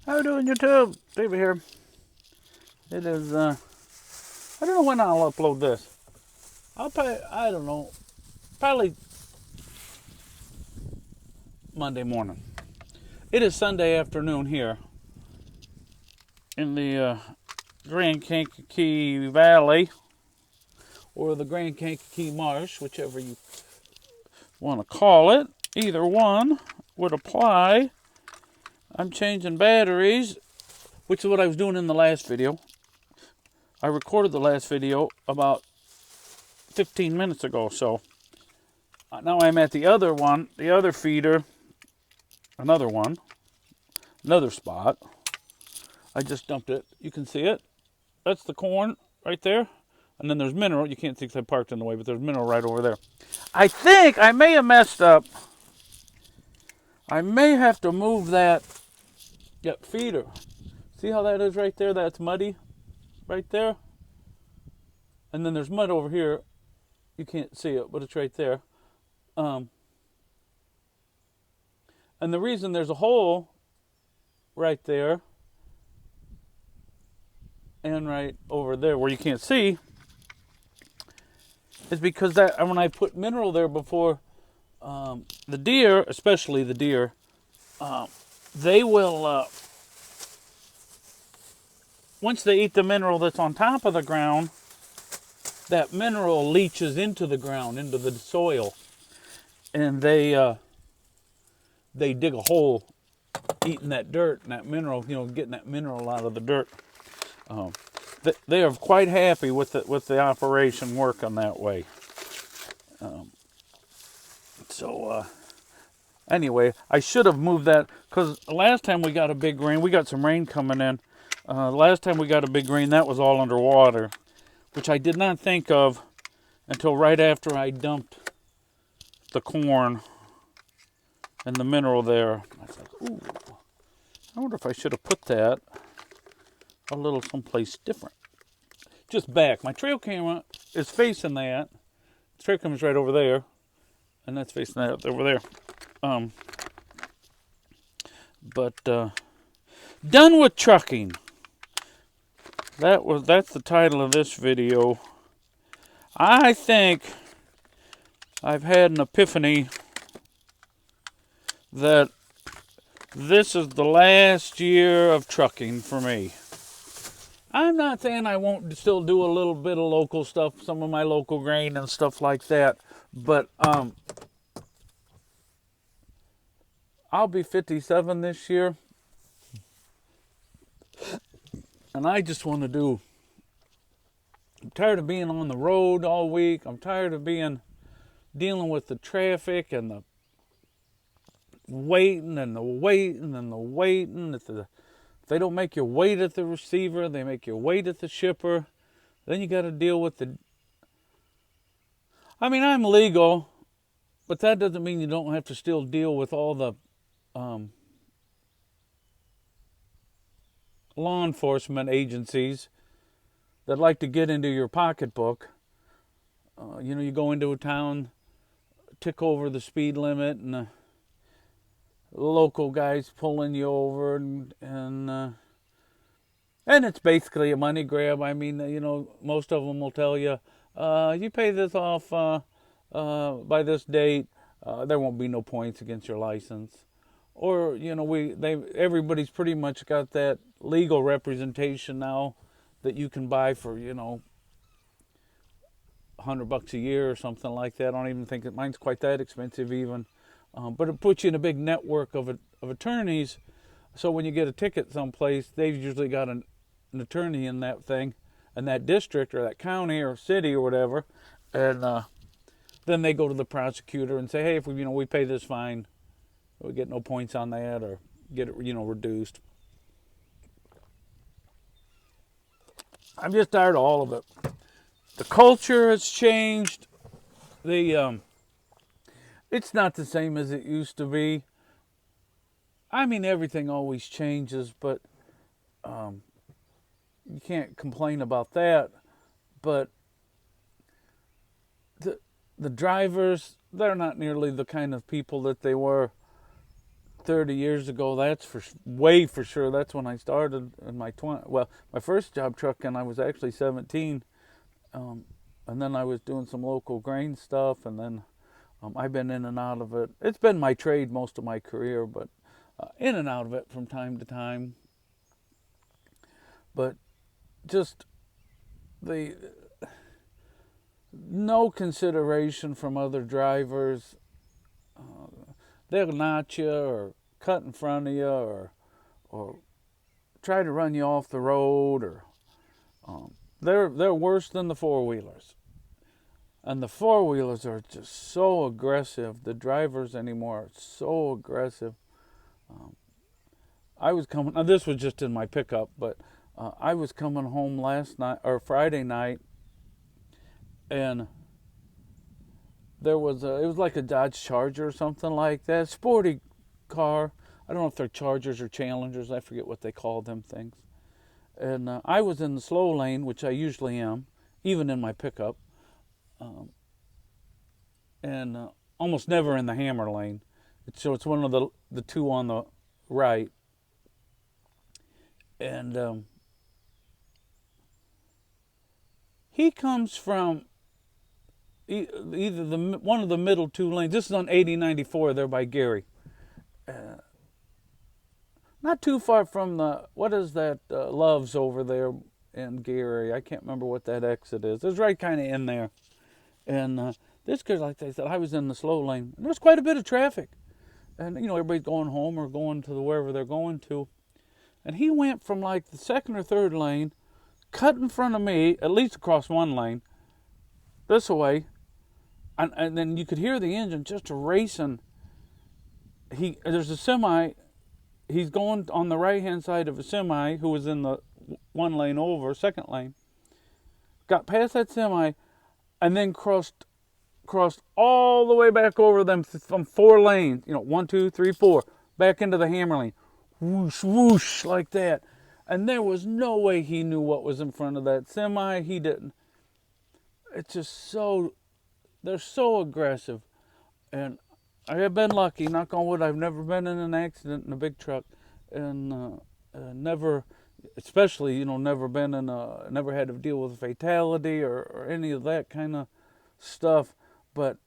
How you doing, YouTube? David here. It is, I don't know when I'll upload this. I'll probably, I don't know, probably Monday morning. It is Sunday afternoon here in the Grand Kankakee Valley, or the Grand Kankakee Marsh, whichever you want to call it. Either one would apply. I'm changing batteries, which is what I was doing in the last video. I recorded the last video about 15 minutes ago, so now I'm at the other one, the other feeder, another one, another spot. I just dumped it. You can see it. That's the corn right there. And then there's mineral. You can't see because I parked in the way, but there's mineral right over there. I think I may have messed up. I may have to move that feeder. See how that is right there? That's muddy right there. And then there's mud over here. You can't see it, but it's right there. And the reason there's a hole right there and right over there where you can't see is because that when I put mineral there before, the deer, especially the deer, they will, once they eat the mineral that's on top of the ground, that mineral leaches into the ground, into the soil, and they dig a hole, eating that dirt and that mineral, getting that mineral out of the dirt. They are quite happy with the operation working that way. Anyway, I should have moved that because last time we got a big rain, we got some rain coming in. Last time we got a big rain, that was all underwater, which I did not think of until right after I dumped the corn and the mineral there. I thought, ooh, I wonder if I should have put that a little someplace different. Just back. My trail camera is facing that. The trail camera's right over there, and that's facing that over there. Done with trucking. That's the title of this video. I think I've had an epiphany that this is the last year of trucking for me. I'm not saying I won't still do a little bit of local stuff, some of my local grain and stuff like that, but I'll be 57 this year, and I just want to I'm tired of being on the road all week. I'm tired of dealing with the traffic and the waiting and the waiting and the waiting. If they don't make you wait at the receiver, they make you wait at the shipper. Then you got to deal with I'm legal, but that doesn't mean you don't have to still deal with all the law enforcement agencies that like to get into your pocketbook. You go into a town, tick over the speed limit, and the local guys pulling you over, and it's basically a money grab. Most of them will tell you, you pay this off by this date, there won't be no points against your license. Or everybody's pretty much got that legal representation now that you can buy for $100 a year or something like that. I don't even think that mine's quite that expensive even, but it puts you in a big network of attorneys. So when you get a ticket someplace, they've usually got an attorney in that thing, in that district or that county or city or whatever, and then they go to the prosecutor and say, hey, if we pay this fine, we get no points on that, or get it reduced. I'm just tired of all of it. The culture has changed. It's not the same as it used to be. Everything always changes, but you can't complain about that. But the drivers, they're not nearly the kind of people that they were 30 years ago, that's for sure. That's when I started in my 20. Well, my first job trucking, I was actually 17. And then I was doing some local grain stuff, and then I've been in and out of it. It's been my trade most of my career, but in and out of it from time to time. But just the no consideration from other drivers. They'll notch you or cut in front of you or try to run you off the road, or they're worse than the four-wheelers. And the four-wheelers are just so aggressive. The drivers anymore are so aggressive. I was coming, now this was just in my pickup, but I was coming home last night, or Friday night, and it was like a Dodge Charger or something like that. Sporty car. I don't know if they're Chargers or Challengers. I forget what they call them things. And I was in the slow lane, which I usually am, even in my pickup. And almost never in the hammer lane. So it's one of the two on the right. And he comes from either one of the middle two lanes. This is on 8094 there by Gary. Not too far from what is that, Love's over there in Gary. I can't remember what that exit is. It's right kind of in there. And this guy, like I said, I was in the slow lane. And there was quite a bit of traffic. And, everybody's going home or going to wherever they're going to. And he went from like the second or third lane, cut in front of me, at least across one lane, this way. And then you could hear the engine just racing. There's a semi. He's going on the right-hand side of a semi who was in the one lane over, second lane. Got past that semi, and then crossed all the way back over them from four lanes. 1, 2, 3, 4, back into the hammer lane. Whoosh, whoosh, like that. And there was no way he knew what was in front of that semi. He didn't. It's just they're so aggressive. And I have been lucky, knock on wood, I've never been in an accident in a big truck. And never, especially, never had to deal with a fatality or any of that kind of stuff. But,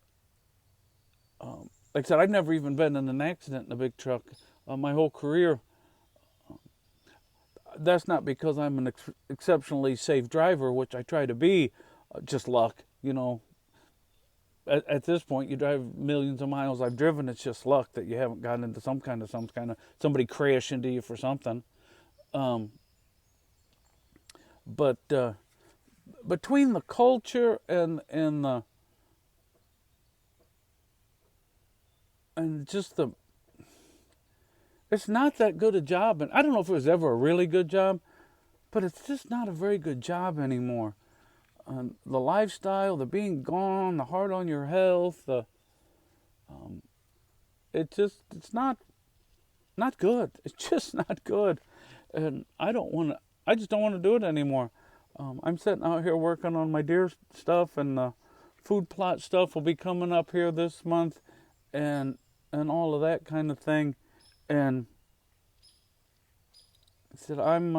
like I said, I've never even been in an accident in a big truck my whole career. That's not because I'm an exceptionally safe driver, which I try to be, just luck, At this point, you drive millions of miles I've driven, it's just luck that you haven't gotten into some kind of somebody crash into you for something. But between the culture and just it's not that good a job. And I don't know if it was ever a really good job, but it's just not a very good job anymore. The lifestyle, the being gone, the hard on your health, it's not good. It's just not good. And I just don't want to do it anymore. I'm sitting out here working on my deer stuff, and the food plot stuff will be coming up here this month, and all of that kind of thing. And I said, I'm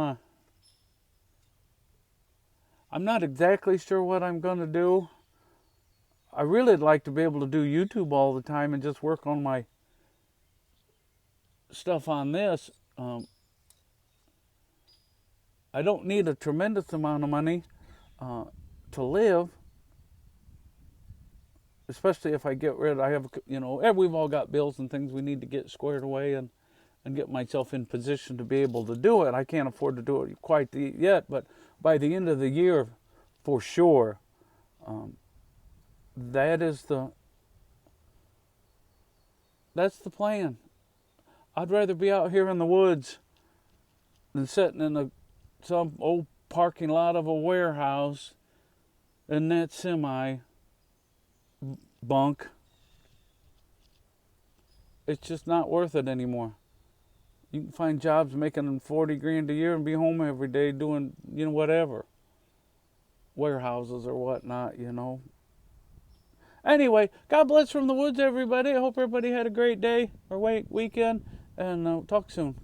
not exactly sure what I'm going to do. I really would like to be able to do YouTube all the time and just work on my stuff on this. I don't need a tremendous amount of money to live, especially if I get rid. We've all got bills and things we need to get squared away and get myself in position to be able to do it. I can't afford to do it quite yet, but by the end of the year, for sure, that's the plan. I'd rather be out here in the woods than sitting in some old parking lot of a warehouse in that semi bunk. It's just not worth it anymore. You can find jobs making $40,000 a year and be home every day doing, whatever. Warehouses or whatnot, Anyway, God bless from the woods, everybody. I hope everybody had a great day or weekend. And talk soon.